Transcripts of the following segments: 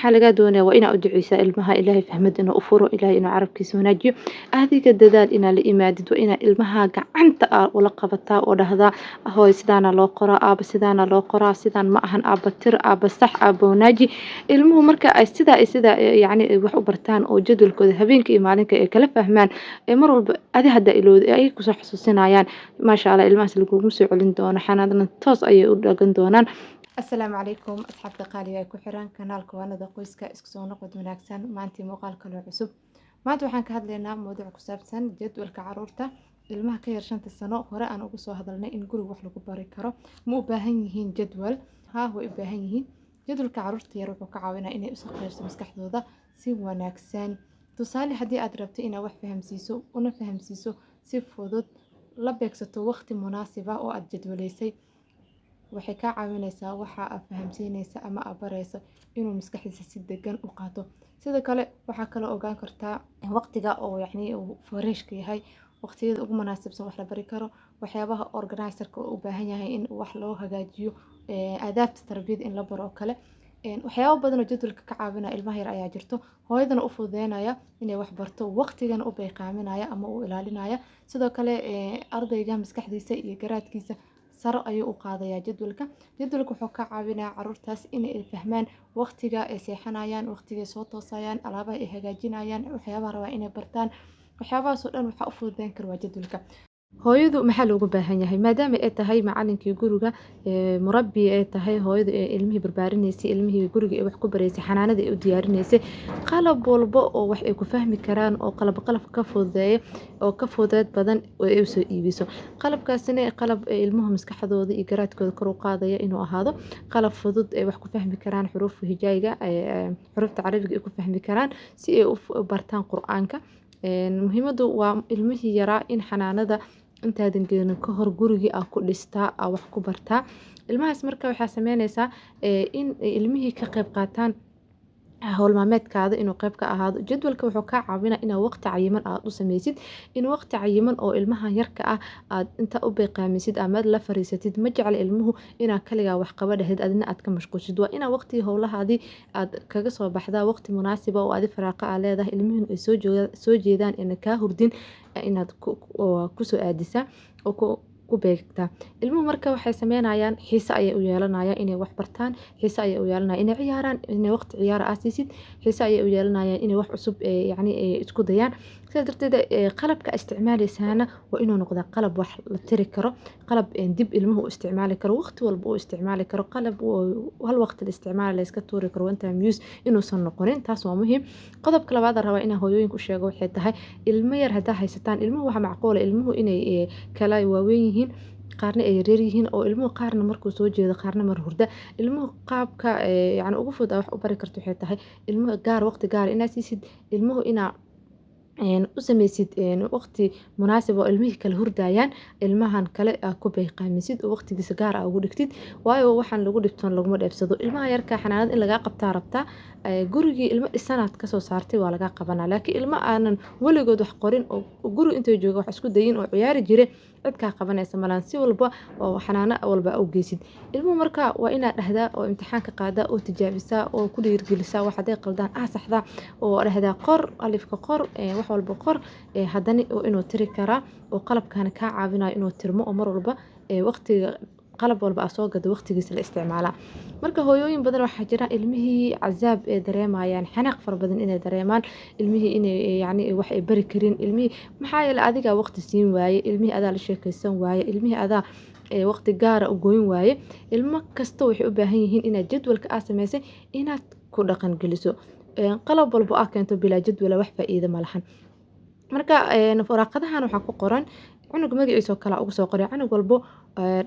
maxaa lagaa doonayaa waa inaa u duceysaa ilmaha ilaahay fahmad inuu u furo ilaahay inuu carabkiisa wanaajiyo adiga dadaal inaa la imaadid waa inaa ilmaha gacanta ula qabataa oo dhahdaa hooy sidaana loo qoraa aaba sidaana loo qoraa sidaan ma ahan aaba tir aaba sax aaba wanaaji ilmuhu marka ay sidaa yacni ay wax u bartaan oo jadwalkooda habeenka iyo maalinka ay kala fahmaan mar walba adi hadda ilowda ay kusoo xasuusinayaan maasha allah ilmahaas lagugu soo celin doono xanaadna toos ayay u dhagan doonaan. Asalaamu calaykum asxaabta qaaliga ee ku xiran kanaalka waanada qoyska isku soo noqod wanaagsan maantii muuqaal kaloo cusub maanta waxaan ka hadlaynaa mowduuc ku saabsan jadwalka caruurta ilmaha ka yar 5 sano hore aan ugu soo hadalnay in guriga wax lagu bari karo ma u baahan yihiin jadwal way u baahan yihiin jadwalka caruurta yar wuxuu ka caawinaa inay u shaqeyso maskaxdooda si wanaagsan tusaale haddii aad rabto inaad wax fahamsiiso una fahamsiiso si fudud la beegsato waqti munaasib ah oo aad jadwaleysay waxay ka caawinaysaa waxa aad fahamsiinaysa ama aad barayso inuu maskaxdiisa si degan u qaato sidoo kale waxaa kale ogaan kartaa waqtiga oo yacni uu freeshka yahay waqtiyada ugu munaasibsan wax la bari karo waxyaabaha organizerka u baahan yahay in wax loo hagaajiyo aadaabta tarbiyada in la baro oo kale waxyaabo badan oo jadwalka ka caawinaya ilmaha yar ayaa jirto hooyadana u fududeynaya inay wax barto waqtigana u beeqaaminaya ama u ilaalinaya sidoo kale ardayga maskaxdiisa iyo garaadkiisa saro ayuu u qaadayaa jadwalka wuxuu ka caawinayaa caruurtaas inay fahmaan waqtiga ay seexanayaan waqtiga ay soo toosayaan alaabaha ay hagaajinayaan waxyaabaha rabaa inay bartaan waxyaabahaas oo dhan waxaa u fududeyn kara waa jadwalka hooyadu maxaa looga baahan yahay maadaama ay tahay macalinkii guriga murabbi ay tahay hooyadu ilmihii barbaarinaysa ilmihii guriga ay wax ku baraysay xanaanada ay u diyaarinaysay qalab walba oo wax ay ku fahmi karaan oo qalab ka fududeeya oo ka fududeed badan oo ay soo iibiso qalabkaasina qalab ilmuhu maskaxdooda iyo garaadkooda kor u qaadaya inuu ahaado qalab fudud ay wax ku fahmi karaan xuruufta hijaayiga xuruufta carabiga ay ku fahmi karaan si ay u bartaan quraanka muhiimadu waa ilmihii yaraa in xanaanada intaadan gelin ka hor gurigii aad ku dhistaa aad wax ku bartaa ilmahaas marka waxaa sameynaysaa in ilmihii ka qayb qaataan hawl maalmeedkaada inuu qayb ka ahaado jadwalka wuxuu ka caawinaa inaad waqti cayiman aad u sameysid in waqti cayiman oo ilmaha yarka ah aad inta u beeqaamisid ama la fariisatid ma jecla ilmuhu inaad kaligaa wax qaba dhahayd adina aad ka mashquulshid waa inaad waqtigii howlahaadii aad kaga soo baxdaa waqti munaasiba oo adi faraaqa aad leedahay ilmuhuna ay soo jeedaan ina kaa hurdin inaad ku soo aadisaa oo ku beegtaa ilmuhu marka waxay sameynayaan xiise ayay u yeelanayaan inay wax bartaan xiise ayay u yeelanayaan inay ciyaaraan inay waqti ciyaar aasiisid xiise ayay u yeelanayaan inay wax cusub yacni isku dayaan sidaa darteed qalabka isticmaalaysaana waa inuu noqdaa qalab wax la tiri karo qalab dib ilmuhu u isticmaali karo waqti walba uu isticmaali karo qalab hal waqti la isticmaali la iska tuuri karo one time use inuusan noqonin taas waa muhiim qodobka labaad aan rabaa inaan hooyooyinka u sheego waxay tahay ilmo yar haddaa haysataan ilmuhu waxa macquul ah ilmuhu inay kala waaweyn yihiin qaarna ay yaryar yihiin oo ilmuhu qaarna markuu soo jeedo qaarna mar hurda ilmuhu qaabka yacni ugu fudud wax u bari karto waxay tahay ilmuhu gaar waqti gaar inaad siisid ilmuhu inaa u sameysid waqti munaasib oo ilmihii kala hurdayaan ilmahan kale aad ku beeqaamisid oo waqtigiisa gaar ah ugu dhigtid waayo waxaan lagu dhibtoon laguma dheebsado ilmaha yarka xanaanada in lagaa qabtaa rabtaa gurigii ilmo dhisanaad kasoo saartay waa lagaa qabanaa laakiin ilmo aanan weligood wax qorin oo guri intay jooga wax isku dayin oo ciyaari jire cid kaa qabanaysa malaan si walba oo xanaano walba u geysid ilmuhu marka waa inaad dhahdaa oo imtixaanka qaadaa oo tijaabisaa oo ku dhiirgelisaa wax haday qaldaan saxdaa oo dhahdaa qor alifka qor wax walba qor haddana inuu tiri karaa oo qalabkana kaa caawinayo inuu tirmo oo mar walba waqtiga qalab walba soo gado waqtigiisa la isticmaalaa marka hooyooyin badan waxaa jira ilmihii cazaab ee dareemayaan xanaaq fara badan inay dareemaan ilmihii inay yacni wax ay bari karin ilmihii maxaa yeelay adiga waqti siin waaye ilmihii adaa la sheekaysan waaye ilmihii adaa waqti gaara u goyn waaye ilmo kasta waxay u baahan yihiin inaad jadwalka aad samaysay inaad ku dhaqan geliso qalab walba aad keento bilaa jadwala wax faa'iido ma lahan marka waraaqadahan waxaa ku qoran cunug magaciisa oo kale ugu soo qoray cunug walbo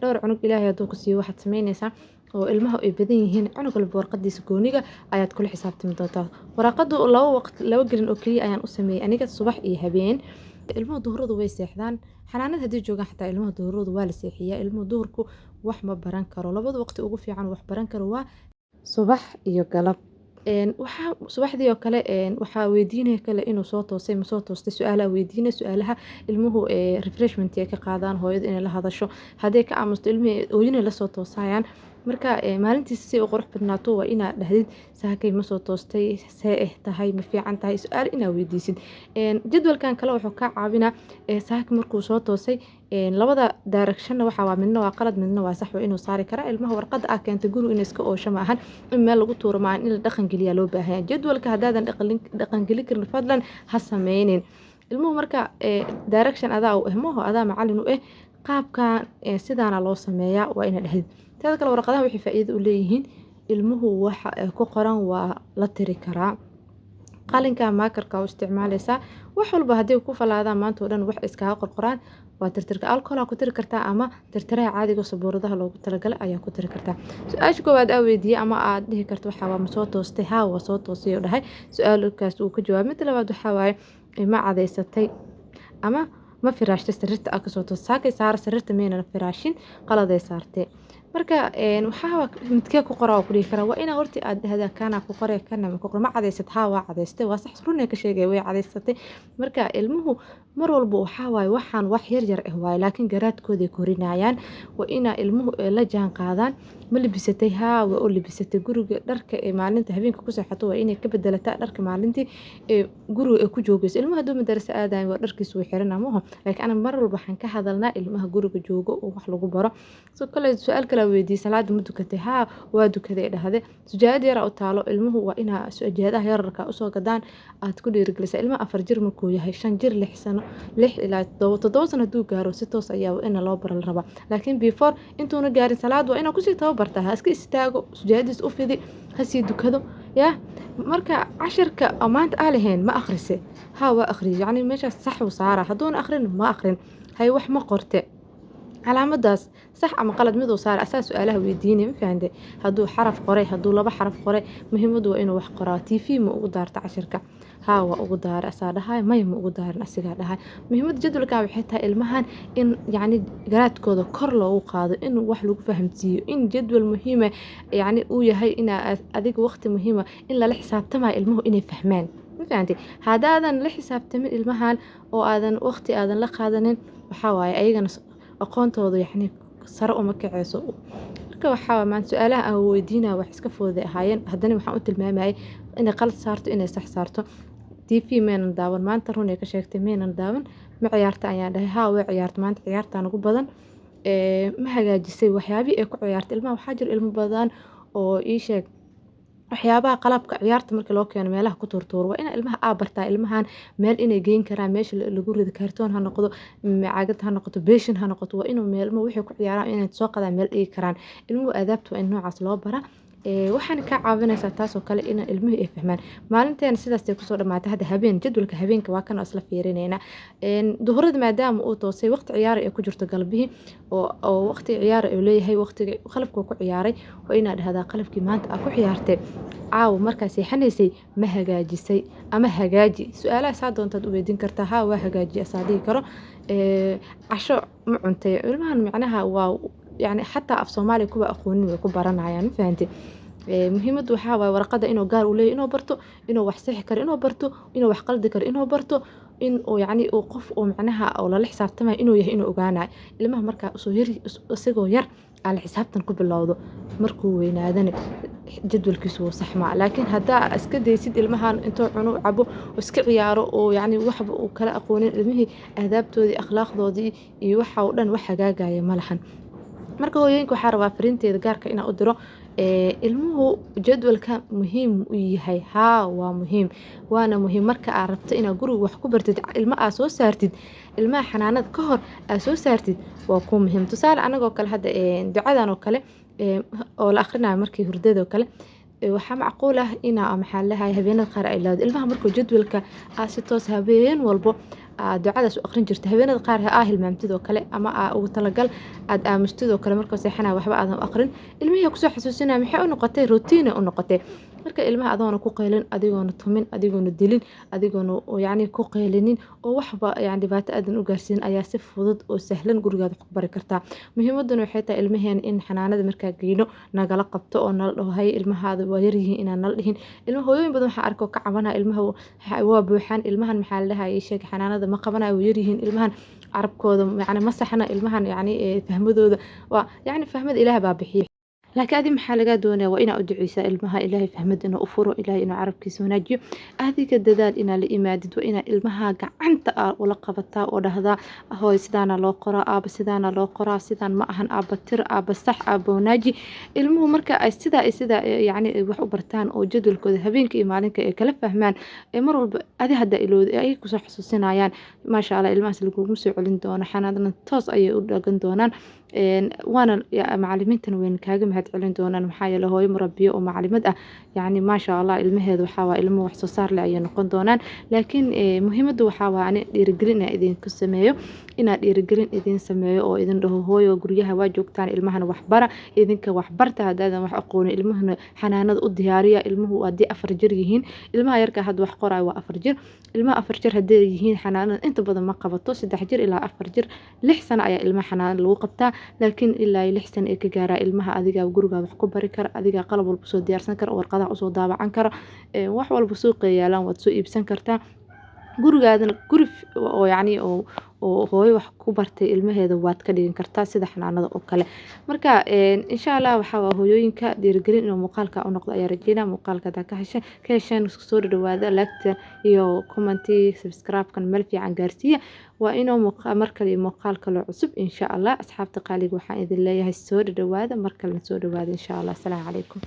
dhowr cunug ilaahay hadduu ku siiyo waxaad samaynaysaa oo ilmaha ay badan yihiin cunug walba warqadiisa gooniga ayaad kula xisaabtami doontaa waraaqadu laba gelin oo keliya ayaan u sameeyey aniga subax iyo habeen ilmuhu duhuradu way seexdaan xanaanada haddii joogaan xataa ilmuhu duhuradu waa la seexiyaa ilmuhu duhurku wax ma baran karo labada waqti ugu fiican wax baran karo waa subax iyo galab waxaa subaxdii oo kale waxaa weydiinaya kale inuu soo toosay ma soo toostay su-aalaha weydiina su-aalaha ilmuhu refreshment ay ka qaadaan hooyada inay la hadasho hadday ka aamusto ilmihii ooyinay lasoo toosayaan marka maalintiisa si uu qurux badnaato waa inaad dhahdid saakay ma soo toostay see tahay ma fiican tahay su-aal inaad weydiisid jadwalkan kale wuxuu kaa caawinaa saaka markuu soo toosay labada directionna waxa waa midna waa qalad midna waa sax waa inuu saari karaa ilmaha warqada ah keentay guriga inay iska oosho ma ahan in meel lagu tuuro maahan in la dhaqan geliyaa loo baahan yahay jadwalka haddaadan dhaqan geli karin fadlan ha sameynin ilmuhu marka direction adaa u maho adaa macalin u qaabkan sidaana loo sameeyaa waa inaad dhahdid teeda kale warqadaha waxay faa'iido u leeyihiin ilmuhu waxa ku qoran waa la tiri karaa qalinka maakarka u isticmaalaysaa wax walba haddii ku falaadaan maanta oo dhan wax iskaga qorqoraan waa tirtirka alcohol ku tiri kartaa ama tirtiraha caadiga sabuuradaha loogu talagalay ayaa ku tiri kartaa su-aasha koowaad aa weydiiyey ama aad dhihi karto waxaa waa ma soo toostay haa waa soo toosay oo dhahay su-aalkaas uu ka jawaabay mid labaad waxaa waaye ma cadaysatay ama ma firaashtay sariirta aa kasoo toostay saakay saara sariirta maynan firaashin qaladay saartay marka waxaa midkee ku qoraa ku dhihi karaa waa inaa horti aad dhahdaa kana ku qoree kana ma ku qor ma cadaysat haa waa cadaystay waa sax runay ka sheegay way cadaysatay marka ilmuhu mar walba waxaa waaye waxaan wax yar yar ah waaye laakiin garaadkooday korinayaan waa inaa ilmuhu la jaan qaadaan ma libisatay haa waa u libisatay guriga dharka maalinta habeenka ku seexato waa inay ka bedelataa dharka maalintii guriga ay ku joogayso ilmaha hadduu madarasa aadayo waa dharkiisu way xiran amaho laakiin ana mar walba waxaan ka hadalnaa ilmaha guriga joogo oo wax lagu baro sidoo kale su-aal kale weydiiyey salaada ma dukatay haa waa dukaday dhahday sujaayad yar u taalo ilmuhu waa inaa sujaayadaha yararka usoo gadaan aad ku dhiirigelisaa ilmaha 4 jir markuu yahay 5 jir 6 sano 6 ilaa 7 sano hadduu gaaro si toos ayaa in loo baran rabaa laakiin before intuuna gaarin salaad waa inaa kusii tababartaa ha iska istaago sujaayadiis u fidi ha sii dukado yaa marka casharka maanta aa lahayn ma akhrise haa waa akhriyo yacni meeshaas sax u saara hadduuna akhrin ma akhrin hay wax ma qorte calaamadaas sax ama qalad mid uu saar asaas su'aalaha weydiinay ma fahanday hadduu xaraf qoray hadduu laba xaraf qoray muhiimadu waa inuu wax qoraa TV ma ugu daarta casharka haa waa ugu daara asaa dhahay may ma ugu daarin asigaa dhahay muhiimada jadwalka waxay tahay ilmahan in yacni garaadkooda kor loogu qaado in wax lagu fahamsiiyo in jadwal muhiima yacni uu yahay ina adiga waqti muhiima in lala xisaabtamayo ilmuhu inay fahmaan ma fahanday haddaadan la xisaabtamin ilmahan oo aadan waqti aadan la qaadanin waxaa waaye ayagana aqoontooda yacni sare uma kacayso marka waxaa maanta su-aalaha aan weydiinaa wax iska fooday ahaayeen haddana waxaan u tilmaamayay inay qalad saarto inay sax saarto TV maynan daawan maanta run ay ka sheegtay maynan daawan ma ciyaarta ayaan dhahay haa way ciyaarta maanta ciyaartaan ugu badan ma hagaajisay waxyaabihii ay ku ciyaartay ilmaha waxaa jira ilmo badan oo ii sheeg waxyaabaha qalabka ciyaarta markii loo keeno meelaha ku turtuur waa in ilmaha bartaa ilmahan meel inay geyn karaan meesha lagu ridi kartoon ha noqdo caagad ha noqoto beeshin ha noqoto waa inuu meel wixii ku ciyaaraan inay soo qadaan meel dhigi karaan ilmuhu aadaabta waa in noocaas loo bara waxaan ka caawinaysaa taasoo kale in ilmuhu ay fahmaan maalinteena sidaas ay kusoo dhamaatay hadda habeen jadwalka habeenka waa kan isla fiirinayna duhurada maadaama uu toosay waqti ciyaar ay ku jirto galbihii oo waqti ciyaar ay leeyahay waqtiga qalabka ku ciyaaray waa inaad dhahdaa qalabkii maanta aad ku ciyaartay caawa markaa seexanaysay ma hagaajisay ama hagaaji su-aalaha saa doontaad u weydiin kartaa haa waa hagaaji asaa dhihi karo casho ma cuntay ilmahan macnaha waa يعني حتى في Soomaaliya kuwa aqoonin way ku baranayaan ma fahanti muhiimadu waxa way warqada inuu gaar u leeyahay inuu barto inuu wax sax karo inuu barto inuu wax qaldi karo inuu barto in uu yani uu qof oo macnaha oo la xisaabtamay inuu yahay inuu ogaanayo ilmaha marka soo yar isagoo yar aan xisaabtan ku bilowdo markuu weynaadana jadwalkiisu wuu saxmaa laakiin hadaa iska daysid ilmahan intuu cuno cabo iska ciyaaro oo yani waxba uu kala aqoonin ilmihii aadaabtoodii akhlaaqdoodii iyo waxa uu dhan wax hagaagaya malahan marka hooyeenka waxaa rabaa fariinteeda gaarka inaa u diro ilmuhu jadwalka muhiim u yahay haa waa muhiim waana muhiim marka aad rabto inaad guriga wax ku bartid ilma aad soo saartid ilmaha xanaanada ka hor aad soo saartid waa ku muhiim tusaale anagoo kale hadda ducadan oo kale oo la akhrinayo markii hurdada oo kale waxaa macquul ah inaa maxaa lahaay habeenada qaar ay laado ilmaha markuu jadwalka aad si toos habeen walbo ducadaas u akhrin jirta habeenada qaar hilmaamtid oo kale ama ugu talagal aad aamustid oo kale markuu seexanaa waxba aadan u akhrin ilmihii ku soo xasuusinaa maxay u noqotay routine u noqotay marka ilmaha adoona ku qaylin adigoona tumin adigoona dilin adigoona yacni ku qaylinin oo waxba yani dhibaato aadan u gaarsiin ayaa si fudud oo sahlan gurigaada ku bari kartaa muhiimaduna waxay tahay ilmaheen in xanaanada markaa geyno nagala qabto oo nala dhaho hay ilmahaada waa yaryihiin inaan nala dhihin ilmaha hooyooyin badan waxaa arko ka cabanaa ilmaha waa buuxaan ilmahan maxaa la dhahay sheeg xanaanada ma qabanayo waa yaryihiin ilmahan carabkooda yani ma saxna ilmahan yani fahmadooda waa yani fahmada ilaah baa bixiya laakiin adi maxaa lagaa doonaya waa inaa u duceysaa ilmaha ilaahay fahmad inuu u furo ilaahay inuu carabkiisa wanaajiyo adiga dadaal inaa la imaadid waa inaa ilmaha gacanta ula qabataa oo dhahdaa hooy sidaana loo qoraa aaba sidaana loo qoraa sidaan ma ahan aaba tir aaba sax aaba wanaaji ilmuhu marka ay sidaa yacni wax u bartaan oo jadwalkooda habeenka iyo maalinka ay kala fahmaan mar walba adi hadda ilowda ay kusoo xasuusinayaan maasha allah ilmahaas lagugu soo celin doono xanaadna toos ayay u dhagan doonaan waana macalimiintana weyn kaaga mahad celin doonaan maxaa yeelay hooyo murabiyo oo macalimad ah yacni maasha allah ilmaheeda waxaa waa ilmo wax soo saar leh ayay noqon doonaan laakiin muhiimaddu waxaa waa ani dhiirigelin inaa idinku sameeyo inaa dhiirigelin idin sameeyo oo idin dhaho hooyo guryaha waa joogtaan ilmahana waxbara idinka waxbarta haddaadan wax aqoonin ilmahana xanaanada u diyaariya ilmuhu haddii 4 jir yihiin ilmaha yarka hadda wax qoraayo waa 4 jir ilmaha 4 jir hadday yihiin xanaanada inta badan ma qabato 3 jir ilaa 4 jir 6 sano ayaa ilmaha xanaanada lagu qabtaa laakiin ilaa 6 sano ay ka gaaraa ilmaha adiga guriga wax ku bari kara adiga qalab walba soo diyaarsan kara warqadaha usoo daabacan kara wax walba suuqa yaalaan waad soo iibsan kartaa gurigaadana guri oo yacni oo hooyo wax ku bartay ilmaheeda waad ka dhigan kartaa sida xanaanada oo kale marka insha allah waxaa waa hooyooyinka dhiirigelin inuu muuqaalka u noqdo ayaa rajeynaa muuqaalka hadaa ka hesheen soo dhawaada lagta iyo commenti subscribe-kan meel fiican gaarsiiya waa inuu markale muuqaal kale cusub insha allah asxaabta qaaliga waxaan idin leeyahay soo dhawaada markale soo dhawaada insha allah assalaamu calaykum